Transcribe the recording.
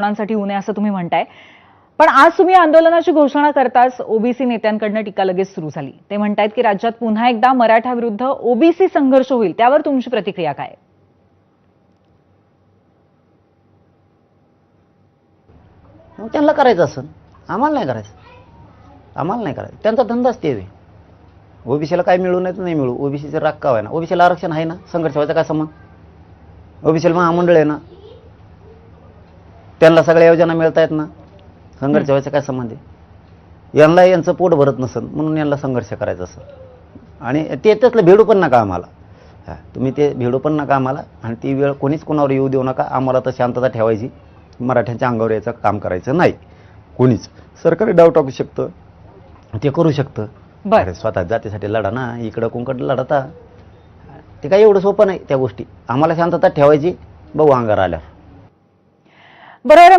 साठी होऊ नये असं तुम्ही म्हणताय. पण आज तुम्ही आंदोलनाची घोषणा करताच ओबीसी नेत्यांकडनं टीका लगेच सुरू झाली. ते म्हणतायत की राज्यात पुन्हा एकदा मराठा विरुद्ध ओबीसी संघर्ष होईल. त्यावर तुमची प्रतिक्रिया काय? त्यांना करायचं असं, आम्हाला नाही करायचं. आम्हाला नाही करायचं, त्यांचा धंदाच ते आहे. ओबीसीला काय मिळू नाही तर नाही मिळू, ओबीसीचं राग का आहे ना, ओबीसीला आरक्षण आहे ना, संघर्ष व्हायचा काय संबंध? ओबीसीला महामंडळ आहे ना, त्यांना सगळ्या योजना मिळत आहेत ना, संघर्ष व्हायचा काय संबंध आहे? यांना यांचं पोट भरत नसेल म्हणून यांना संघर्ष करायचा असं. आणि ते त्यातलं भेडू पण नका आम्हाला. तुम्ही ते भेडू पण नका आम्हाला, आणि ती वेळ कोणीच कोणावर येऊ देऊ नका. आम्हाला तर शांतता ठेवायची, मराठ्यांच्या अंगावर याचं काम करायचं नाही. कोणीच सरकारी डाव टाकू शकतं, ते करू शकतं. अरे स्वतः जातीसाठी लढा ना, इकडं कुंकड लढता. ते काही एवढं सोपं नाही त्या गोष्टी. आम्हाला शांतता ठेवायची, बघू अंगावर आल्यावर. बरोबर.